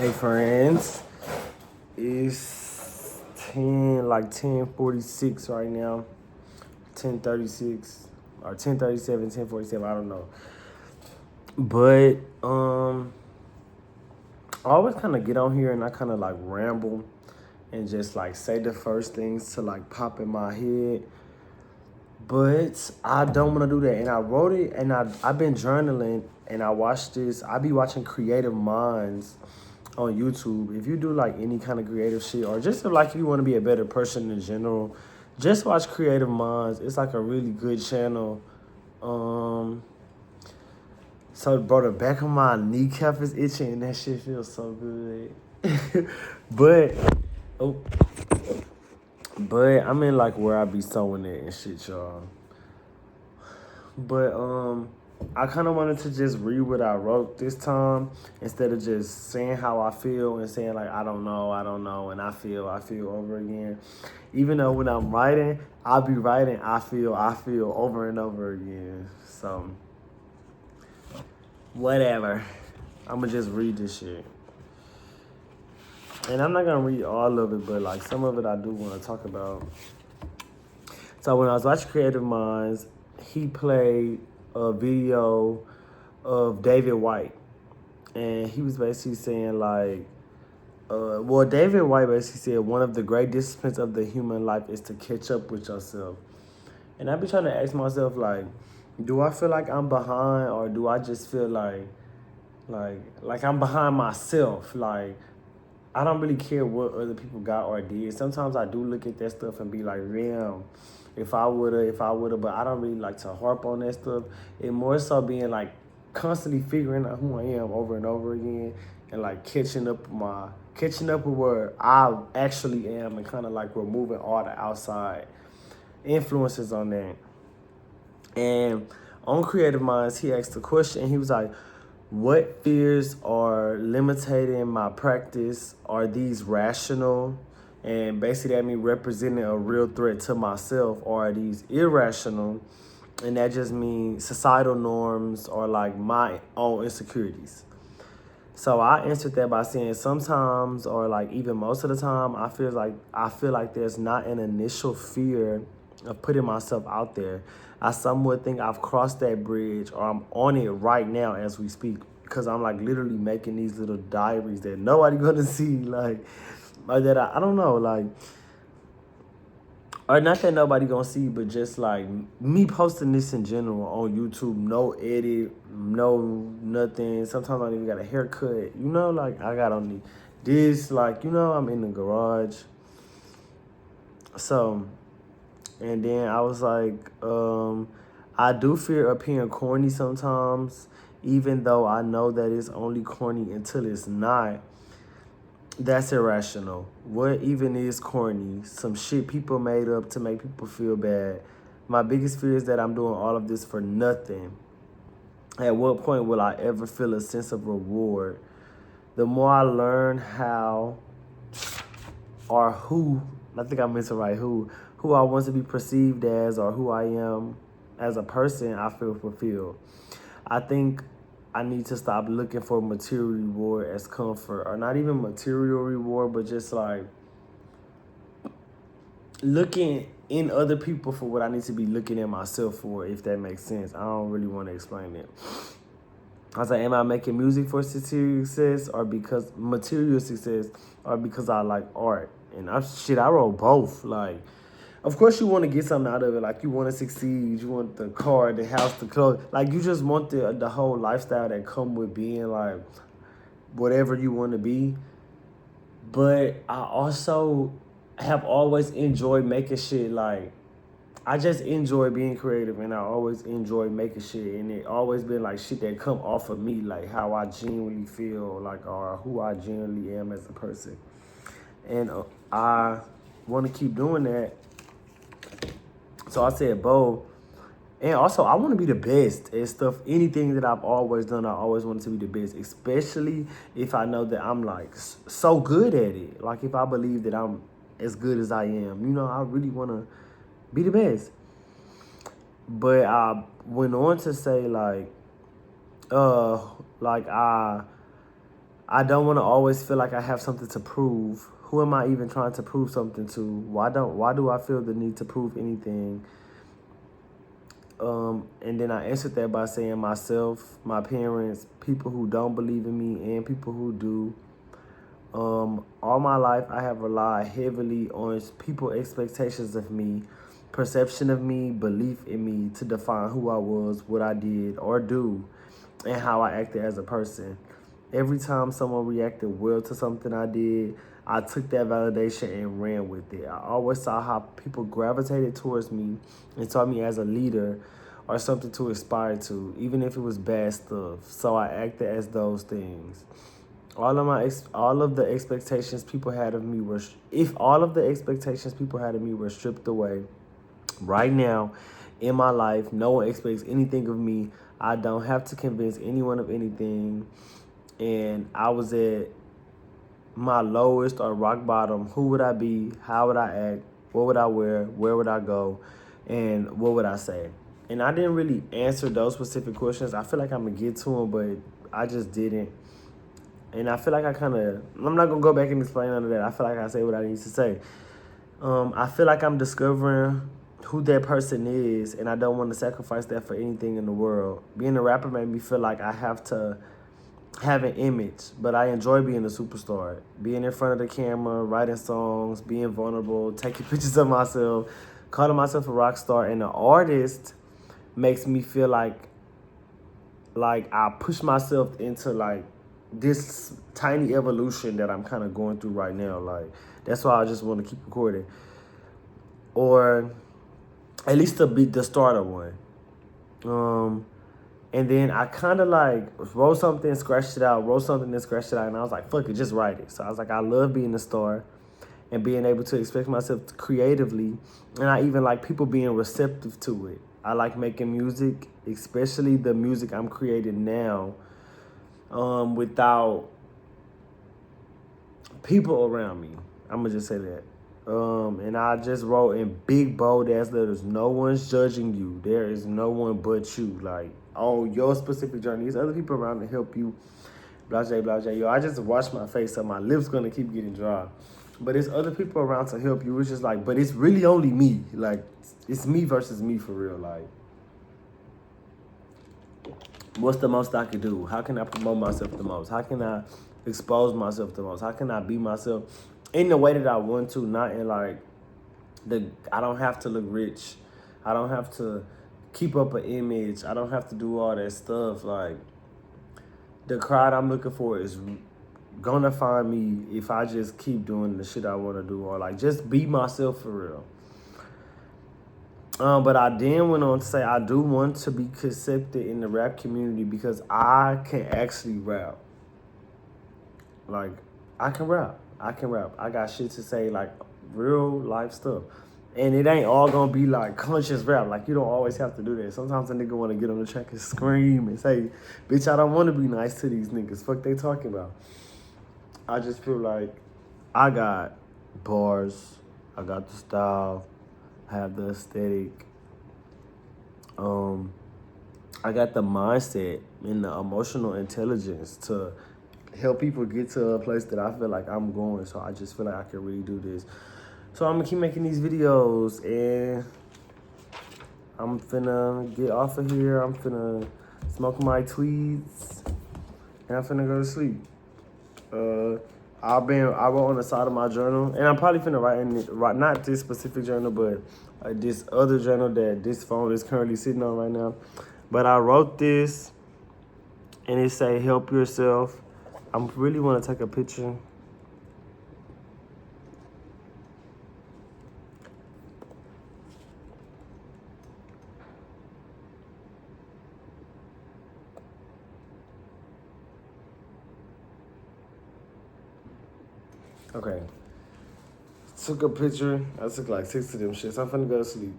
Hey friends, it's 10:46 right now, 10:36 or 10:37, 10:47. I don't know. But I always kind of get on here and I kind of like ramble and just like say the first things to like pop in my head. But I don't want to do that. And I wrote it and I've been journaling and I watched this. I be watching Creative Minds on YouTube. If you do like any kind of creative shit or just if you want to be a better person in general, just watch Creative Minds. It's like a really good channel. So bro, the back of my kneecap is itching and that shit feels so good. but oh but I'm in like where I be sewing it and shit, y'all. But I kind of wanted to just read what I wrote this time instead of just saying how I feel and saying like I don't know, and I feel over again. Even though when I'm writing, I'll be writing I feel over and over again. So whatever. I'ma just read this shit. And I'm not gonna read all of it, but like some of it I do want to talk about. So when I was watching Creative Minds, he played a video of David White. And he was basically saying like, David White basically said one of the great disciplines of the human life is to catch up with yourself. And I be trying to ask myself like, do I feel like I'm behind or do I just feel like I'm behind myself? Like, I don't really care what other people got or did. Sometimes I do look at that stuff and be like, damn, if I woulda, but I don't really like to harp on that stuff. It more so being like constantly figuring out who I am over and over again and like catching up with where I actually am and kind of like removing all the outside influences on that. And on Creative Minds, he asked the question, he was like, what fears are limiting my practice? Are these rational? And basically that means representing a real threat to myself, or are these irrational? And that just means societal norms or like my own insecurities. So I answered that by saying sometimes, or like even most of the time, I feel like there's not an initial fear of putting myself out there. I somewhat think I've crossed that bridge, or I'm on it right now as we speak, because I'm like literally making these little diaries that nobody gonna see, like that. I don't know, like, or not that nobody gonna see, but just like me posting this in general on YouTube, no edit, no nothing. Sometimes I don't even got a haircut, like I got on this, like, I'm in the garage. So, and then I was like, I do fear appearing corny sometimes, even though I know that it's only corny until it's not. That's irrational. What even is corny? Some shit people made up to make people feel bad. My biggest fear is that I'm doing all of this for nothing. At what point will I ever feel a sense of reward? The more I learn how or who, I think I meant to write who I want to be perceived as or who I am as a person, I feel fulfilled. I think I need to stop looking for material reward as comfort, or not even material reward, but just like looking in other people for what I need to be looking at myself for, if that makes sense. I don't really want to explain it. I was like, am I making music for success or because material success, or because I like art? And I wrote both. Like, of course you want to get something out of it. Like, you want to succeed. You want the car, the house, the clothes. Like, you just want the whole lifestyle that come with being like whatever you want to be. But I also have always enjoyed making shit. Like, I just enjoy being creative, and I always enjoy making shit, and it always been like shit that come off of me, like how I genuinely feel, like, or who I genuinely am as a person. And I want to keep doing that. So I said both. And also, I want to be the best at stuff. Anything that I've always done, I always wanted to be the best, especially if I know that I'm like so good at it. Like, if I believe that I'm as good as I am, I really want to be the best. But I went on to say like I I don't want to always feel like I have something to prove. Who am I even trying to prove something to? Why do I feel the need to prove anything? And then I answered that by saying myself, my parents, people who don't believe in me, and people who do. All my life, I have relied heavily on people's expectations of me, perception of me, belief in me to define who I was, what I did or do, and how I acted as a person. Every time someone reacted well to something I did, I took that validation and ran with it. I always saw how people gravitated towards me and saw me as a leader or something to aspire to, even if it was bad stuff. So I acted as those things. All of the expectations people had of me were, if all of the expectations people had of me were stripped away, right now in my life, no one expects anything of me. I don't have to convince anyone of anything. And I was at my lowest or rock bottom. Who would I be? How would I act? What would I wear? Where would I go? And what would I say? And I didn't really answer those specific questions. I feel like I'm going to get to them, but I just didn't. And I feel like I'm not going to go back and explain none of that. I feel like I say what I need to say. I feel like I'm discovering who that person is, and I don't want to sacrifice that for anything in the world. Being a rapper made me feel like I have to have an image, but I enjoy being a superstar. Being in front of the camera, writing songs, being vulnerable, taking pictures of myself, calling myself a rock star, and an artist makes me feel like I push myself into like this tiny evolution that I'm kind of going through right now. Like, that's why I just want to keep recording, or at least to be the start of one. And then I kind of like wrote something, scratched it out, wrote something, then scratched it out, and I was like, fuck it, just write it. So I was like, I love being a star and being able to express myself creatively, and I even like people being receptive to it. I like making music, especially the music I'm creating now, without people around me. I'm gonna just say that. And I just wrote in big bold ass letters, no one's judging you. There is no one but you. Like, oh, your specific journey. There's other people around to help you. Blah, blah, blah, blah. Yo, I just washed my face so my lips gonna keep getting dry. But there's other people around to help you. It's just like, but it's really only me. Like, it's me versus me for real. Like, what's the most I could do? How can I promote myself the most? How can I expose myself the most? How can I be myself in the way that I want to, not in like I don't have to look rich. I don't have to keep up an image. I don't have to do all that stuff. Like, the crowd I'm looking for is gonna find me if I just keep doing the shit I want to do, or like just be myself for real. But I then went on to say I do want to be accepted in the rap community because I can actually rap. Like, I can rap. I got shit to say, like real life stuff. And it ain't all gonna be like conscious rap. Like, you don't always have to do that. Sometimes a nigga wanna get on the track and scream and say, bitch, I don't wanna be nice to these niggas. Fuck they talking about. I just feel like I got bars, I got the style, I have the aesthetic. I got the mindset and the emotional intelligence to help people get to a place that I feel like I'm going. So I just feel like I can really do this. So I'm gonna keep making these videos, and I'm finna get off of here. I'm finna smoke my tweeds, and I'm finna go to sleep. I wrote on the side of my journal, and I'm probably finna write not this specific journal, but this other journal that this phone is currently sitting on right now. But I wrote this, and it say, help yourself. I really want to take a picture. Okay. Took a picture. I took like 6 of them shits. I'm finna go to sleep.